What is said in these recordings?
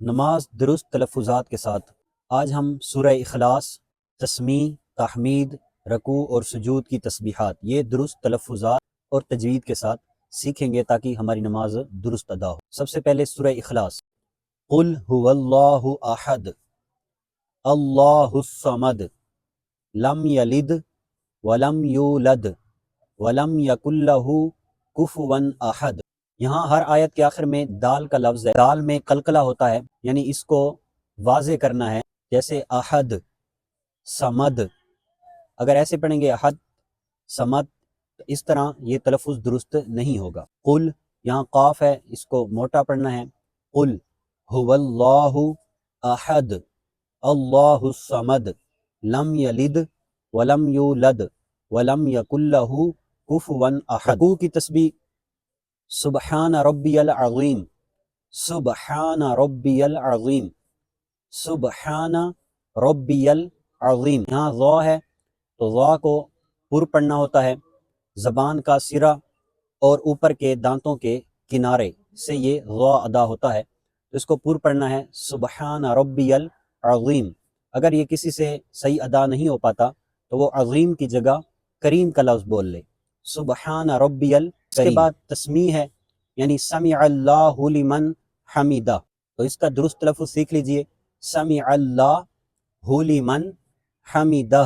نماز درست تلفظات کے ساتھ۔ آج ہم سورہ اخلاص، تسمیع، تحمید، رکوع اور سجود کی تسبیحات یہ درست تلفظات اور تجوید کے ساتھ سیکھیں گے تاکہ ہماری نماز درست ادا ہو۔ سب سے پہلے سورہ اخلاص۔ قل هو اللہ احد اللہ الصمد لم یلد ولم یولد ولم یکن لہ کفوا احد۔ یہاں ہر آیت کے آخر میں دال کا لفظ ہے، دال میں قلقلہ ہوتا ہے، یعنی اس کو واضح کرنا ہے، جیسے احد، صمد، اگر ایسے پڑھیں گے احد، صمد، اس طرح یہ تلفظ درست نہیں ہوگا۔ قل، یہاں قاف ہے، اس کو موٹا پڑھنا ہے، قل هو اللہ احد اللہ الصمد لم یلد ولم یولد ولم یکن لہ کفوا احد۔ رکوع کی تسبیح، سبحان ربی العظیم، سبحان ربی العظیم، سبحان ربی العظیم۔ یہاں ضا ہے تو ضا کو پر پڑھنا ہوتا ہے، زبان کا سرا اور اوپر کے دانتوں کے کنارے سے یہ ضا ادا ہوتا ہے، تو اس کو پر پڑھنا ہے، سبحان ربی العظیم۔ اگر یہ کسی سے صحیح ادا نہیں ہو پاتا تو وہ عظیم کی جگہ کریم کا لفظ بول لے، سبحان ربی الکریم۔ اس کے بعد تسمیع ہے، یعنی سمع اللہ لمن حمیدہ، تو اس کا درست تلفظ سیکھ لیجئے، سمع اللہ لمن حمیدہ،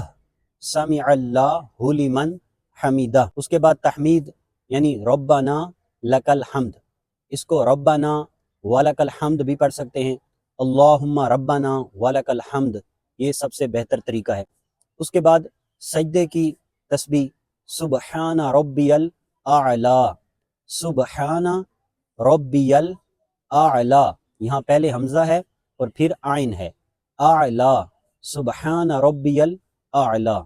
سمع اللہ لمن حمیدہ۔ اس کے بعد تحمید، یعنی ربنا لک الحمد، اس کو ربنا ولک الحمد بھی پڑھ سکتے ہیں، اللہم ربنا ولک الحمد، یہ سب سے بہتر طریقہ ہے۔ اس کے بعد سجدے کی تسبیح، سبحان ربی الاعلی، سبحان ربی الاعلی، یہاں پہلے حمزہ ہے اور پھر عین ہے، اعلی، سبحان ربی الاعلی۔